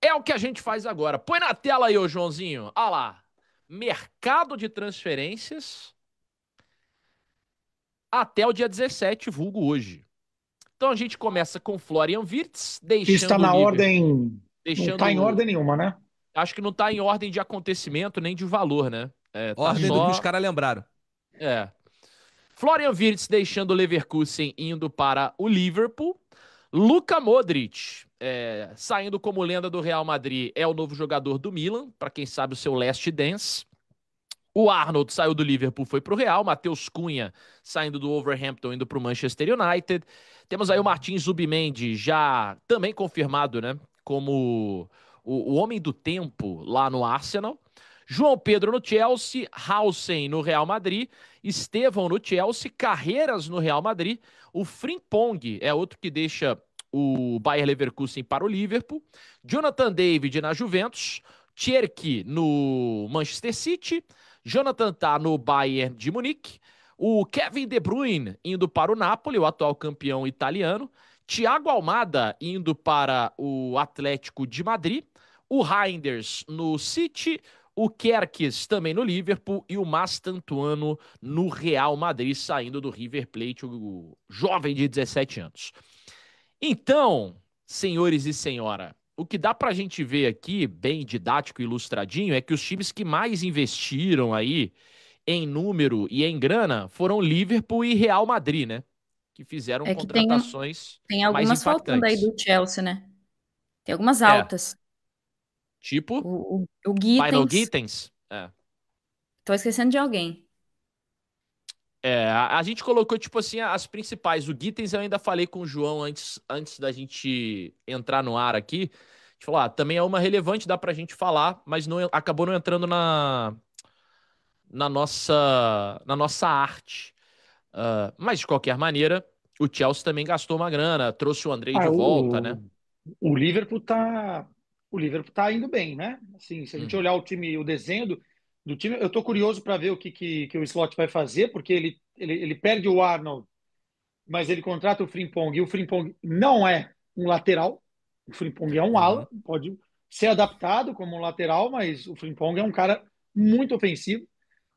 É o que a gente faz agora. Põe na tela aí, ô Joãozinho. Olha lá. Mercado de transferências até o dia 17, vulgo hoje. Então a gente começa com Florian Wirtz, Está deixando o na Liverpool. ordem, não está em Deixando. ordem nenhuma, né? Acho que não tá em ordem de acontecimento nem de valor, né? Tá Ordem do que os só. caras lembraram. É. Florian Wirtz deixando o Leverkusen indo para o Liverpool. Luka Modric, saindo como lenda do Real Madrid, é o novo jogador do Milan, para quem sabe o seu last dance. O Arnold saiu do Liverpool, foi para o Real. Matheus Cunha saindo do Wolverhampton, indo para o Manchester United. Temos aí o Martin Zubimendi, já também confirmado, né? Como o homem do tempo lá no Arsenal. João Pedro no Chelsea, Hausen no Real Madrid, Estevão no Chelsea, Carreiras no Real Madrid. O Frimpong é outro que deixa o Bayer Leverkusen para o Liverpool. Jonathan David na Juventus. Cherki no Manchester City. Jonathan tá no Bayern de Munique. O Kevin De Bruyne indo para o Napoli, o atual campeão italiano. Thiago Almada indo para o Atlético de Madrid. O Reinders no City. O Kerkez também no Liverpool. E o Mastantuano no Real Madrid, saindo do River Plate, o jovem de 17 anos. Então, senhores e senhora, o que dá pra gente ver aqui, bem didático e ilustradinho, é que os times que mais investiram aí em número e em grana foram Liverpool e Real Madrid, né? Que fizeram É que tem, contratações tem mais algumas faltando aí impactantes. do Chelsea, né? Tem algumas É, altas. tipo, O Final Gittens, Gittens. tô esquecendo de alguém. A gente colocou, tipo assim, as principais. O Gittens eu ainda falei com o João antes da gente entrar no ar aqui. A gente falou, também é uma relevante, dá pra gente falar, mas não, acabou não entrando na nossa arte. Mas, de qualquer maneira, o Chelsea também gastou uma grana, trouxe o Andrei de Ah, volta, né? o Liverpool tá, o Liverpool tá indo bem, né? Assim, se a gente Uhum. olhar o time, o desenho do time, eu tô curioso para ver o que o Slot vai fazer, porque ele perde o Arnold, mas ele contrata o Frimpong, e o Frimpong não é um lateral, o Frimpong é um Uhum. ala, pode ser adaptado como um lateral, mas o Frimpong é um cara muito ofensivo.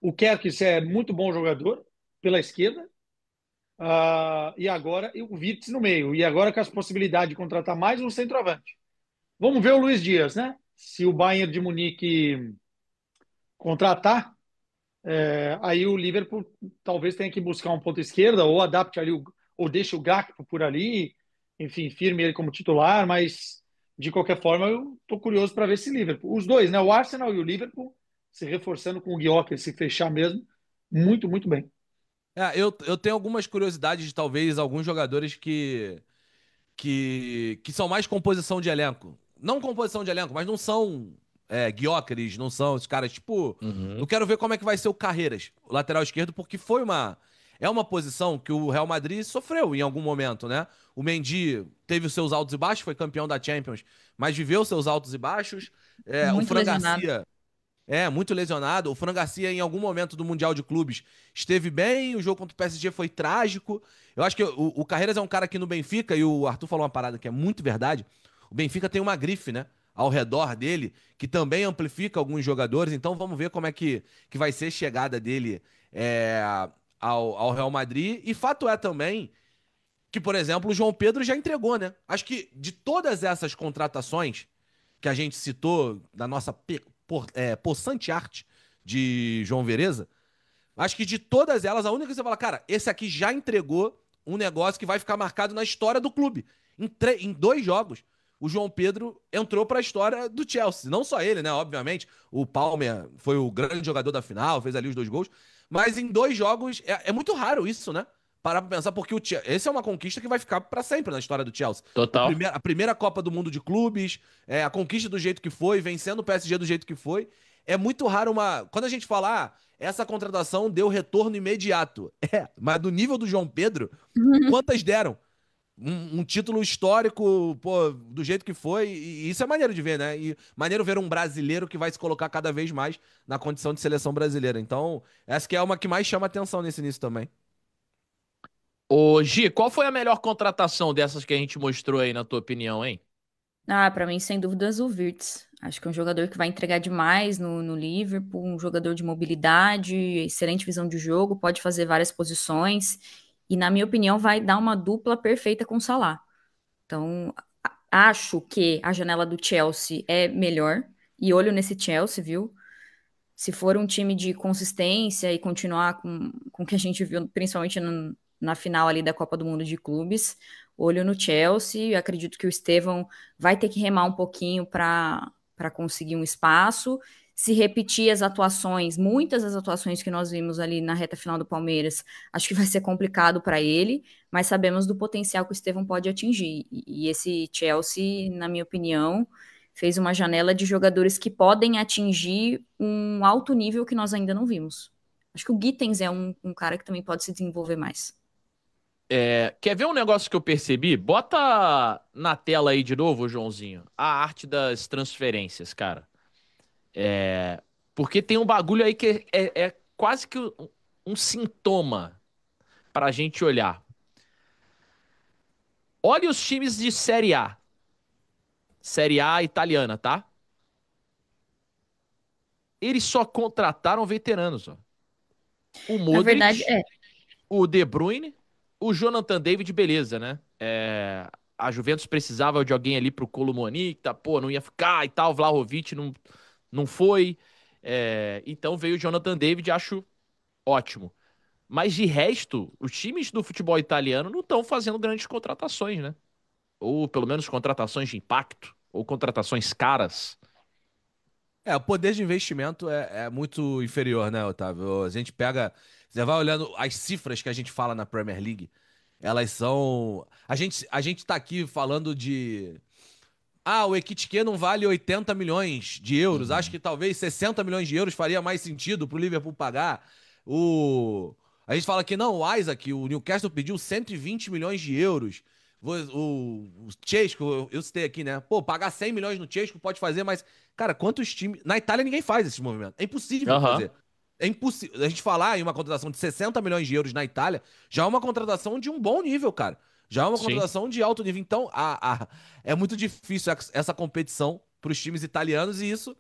O Kerkis é muito bom jogador pela esquerda, e agora e o Virtus no meio. E agora com as possibilidades de contratar mais um centroavante. Vamos ver o Luiz Dias, né? Se o Bayern de Munique contratar, aí o Liverpool talvez tenha que buscar um ponto esquerda ou adapte ali, ou deixe o Gakpo por ali, enfim, firme ele como titular, mas de qualquer forma eu estou curioso para ver esse Liverpool. Os dois, né? O Arsenal e o Liverpool se reforçando com o Gyökeres, se fechar mesmo, muito, muito bem. Eu tenho algumas curiosidades de talvez alguns jogadores que são mais composição de elenco. Não composição de elenco, mas não são Gyökeres, não são esses caras. Tipo, eu Uhum. quero ver como é que vai ser o Carreiras, o lateral esquerdo, porque é uma posição que o Real Madrid sofreu em algum momento, né? O Mendy teve os seus altos e baixos, foi campeão da Champions, mas viveu seus altos e baixos. O Muito Fran lesionado. Garcia muito lesionado. O Fran Garcia, em algum momento do Mundial de Clubes, esteve bem. O jogo contra o PSG foi trágico. Eu acho que o Carreiras é um cara aqui no Benfica, e o Arthur falou uma parada que é muito verdade. O Benfica tem uma grife, né? Ao redor dele, que também amplifica alguns jogadores. Então vamos ver como é que vai ser a chegada dele ao Real Madrid. E fato é também que, por exemplo, o João Pedro já entregou, né? Acho que de todas essas contratações que a gente citou, da nossa possante arte de João Vereza, acho que de todas elas, a única que você fala, cara, esse aqui já entregou um negócio que vai ficar marcado na história do clube. Em 2 jogos, o João Pedro entrou para a história do Chelsea. Não só ele, né? Obviamente, o Palmer foi o grande jogador da final, fez ali os 2 gols. Mas em 2 jogos, é muito raro isso, né? Parar pra pensar, porque esse é uma conquista que vai ficar para sempre na história do Chelsea. Total. A primeira Copa do Mundo de Clubes, a conquista do jeito que foi, vencendo o PSG do jeito que foi. É muito raro Quando a gente fala, essa contratação deu retorno imediato. Mas do nível do João Pedro, quantas deram? Um título histórico, pô, do jeito que foi, e isso é maneiro de ver, né? E maneiro ver um brasileiro que vai se colocar cada vez mais na condição de seleção brasileira. Então, essa que é uma que mais chama atenção nesse início também. Ô, Gi, qual foi a melhor contratação dessas que a gente mostrou aí, na tua opinião, hein? Ah, pra mim, sem dúvidas, o Wirtz. Acho que é um jogador que vai entregar demais no Liverpool, um jogador de mobilidade, excelente visão de jogo, pode fazer várias posições e, na minha opinião, vai dar uma dupla perfeita com o Salah. Então, acho que a janela do Chelsea é melhor e olho nesse Chelsea, viu? Se for um time de consistência e continuar com o que a gente viu, principalmente na final ali da Copa do Mundo de Clubes, olho no Chelsea. Acredito que o Estevão vai ter que remar um pouquinho para conseguir um espaço. Se repetir as atuações, muitas das atuações que nós vimos ali na reta final do Palmeiras, acho que vai ser complicado para ele, mas sabemos do potencial que o Estevão pode atingir. E esse Chelsea, na minha opinião, fez uma janela de jogadores que podem atingir um alto nível que nós ainda não vimos. Acho que o Gittens é um cara que também pode se desenvolver mais. Quer ver um negócio que eu percebi? Bota na tela aí de novo, Joãozinho, a arte das transferências, cara. Porque tem um bagulho aí que é quase que um sintoma pra gente olhar. Olha os times de Série A. Série A italiana, tá? Eles só contrataram veteranos, ó. O Na verdade, Modric, o De Bruyne, o Jonathan David, beleza, né? A Juventus precisava de alguém ali pro Colomoni, que tá, pô, não ia ficar e tal, o Vlahovic não foi. Então veio o Jonathan David, acho ótimo. Mas de resto, os times do futebol italiano não estão fazendo grandes contratações, né? Ou pelo menos contratações de impacto, ou contratações caras. O poder de investimento é muito inferior, né, Otávio? A gente pega. Você vai olhando as cifras que a gente fala na Premier League, elas são. A gente tá aqui falando de. Ah, o Ekitike não vale 80 milhões de euros. Acho Uhum. que talvez 60 milhões de euros faria mais sentido pro Liverpool pagar. O... A gente fala que não, o Isaac, o Newcastle pediu 120 milhões de euros. O Chesco, eu citei aqui, né? Pô, pagar 100 milhões no Chesco pode fazer, mas, cara, quantos times. Na Itália ninguém faz esse movimento. É impossível Aham. fazer. É impossível. A gente falar em uma contratação de 60 milhões de euros na Itália já é uma contratação de um bom nível, cara. Já é uma Sim. contratação de alto nível. Então, é muito difícil essa competição para os times italianos e isso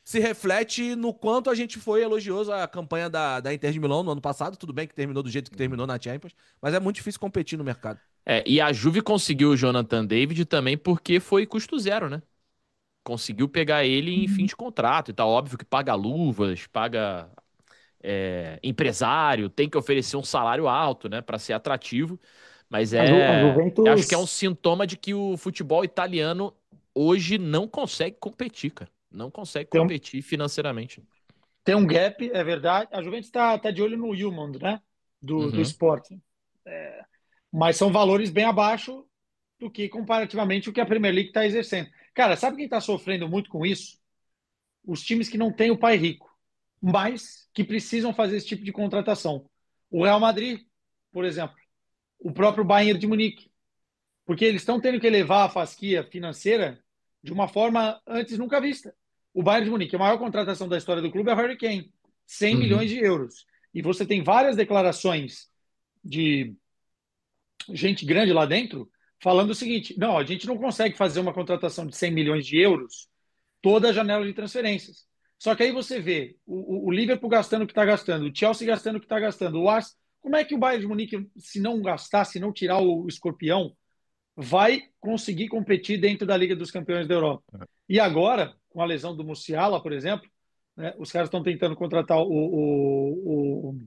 se reflete no quanto a gente foi elogioso à campanha da Inter de Milão no ano passado. Tudo bem que terminou do jeito que terminou na Champions, mas é muito difícil competir no mercado. E a Juve conseguiu o Jonathan David também porque foi custo zero, né? Conseguiu pegar ele em fim de contrato e tal. Óbvio que paga luvas, paga empresário, tem que oferecer um salário alto, né, para ser atrativo. Mas A acho que é um Juventus sintoma de que o futebol italiano hoje não consegue competir, cara. Não consegue tem um, competir financeiramente. tem um gap, é verdade. A Juventus está de olho no Yulman, né? Do Uhum. Sporting. Mas são valores bem abaixo do que comparativamente o que a Premier League está exercendo. Cara, sabe quem está sofrendo muito com isso? Os times que não têm o pai rico, mas que precisam fazer esse tipo de contratação. O Real Madrid, por exemplo, o próprio Bayern de Munique, porque eles estão tendo que elevar a fasquia financeira de uma forma antes nunca vista. O Bayern de Munique, a maior contratação da história do clube é o Harry Kane, 100 milhões Uhum. de euros. E você tem várias declarações de gente grande lá dentro falando o seguinte: não, a gente não consegue fazer uma contratação de 100 milhões de euros toda a janela de transferências. Só que aí você vê o Liverpool gastando o que está gastando, o Chelsea gastando o que está gastando, o Arsenal. Como é que o Bayern de Munique, se não gastar, se não tirar o escorpião, vai conseguir competir dentro da Liga dos Campeões da Europa? E agora, com a lesão do Musiala, por exemplo, né, os caras estão tentando contratar o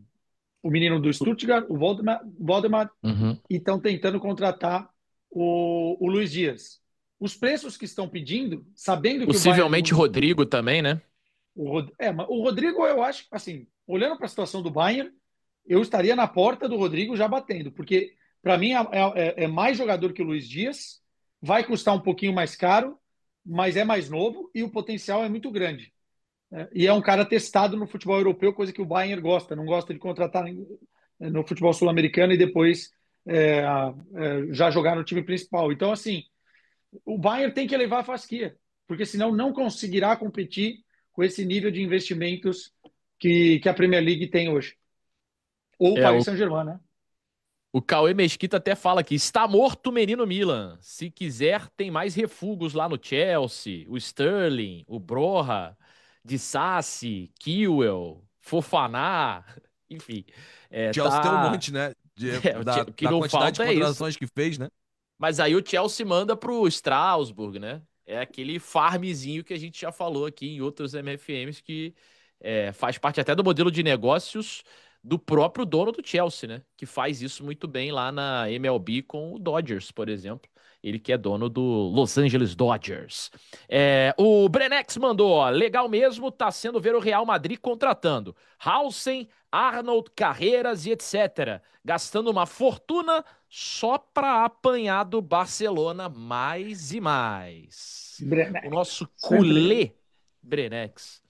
menino do Stuttgart, o Waldemar, Uhum. e estão tentando contratar o Luiz Dias. Os preços que estão pedindo, sabendo que o Bayern de Possivelmente Munique. Rodrigo também, né? Mas o Rodrigo, eu acho, assim, olhando para a situação do Bayern, eu estaria na porta do Rodrigo já batendo, porque para mim é mais jogador que o Luiz Dias, vai custar um pouquinho mais caro, mas é mais novo e o potencial é muito grande, né? E é um cara testado no futebol europeu, coisa que o Bayern gosta, não gosta de contratar no futebol sul-americano e depois já jogar no time principal. Então, assim, o Bayern tem que elevar a fasquia, porque senão não conseguirá competir com esse nível de investimentos que a Premier League tem hoje. Ou o É, Paris o, Saint-Germain, né? O Cauê Mesquita até fala aqui: está morto o menino Milan. Se quiser, tem mais refugos lá no Chelsea. O Sterling, o Broha, Disasi, Kiewel, Fofaná. Enfim, Chelsea tem um tá. monte, né? O que Da não quantidade de falta é isso. contratações que fez, né? Mas aí o Chelsea manda pro Strasbourg, né? É aquele farmzinho que a gente já falou aqui em outros MFMs que faz parte até do modelo de negócios do próprio dono do Chelsea, né? Que faz isso muito bem lá na MLB com o Dodgers, por exemplo. Ele que é dono do Los Angeles Dodgers. O Brenex mandou, ó, legal mesmo tá sendo ver o Real Madrid contratando Hausen, Arnold, Carreiras e etc. Gastando uma fortuna só para apanhar do Barcelona mais e mais. O Brenex. nosso Sempre ele. culé Brenex.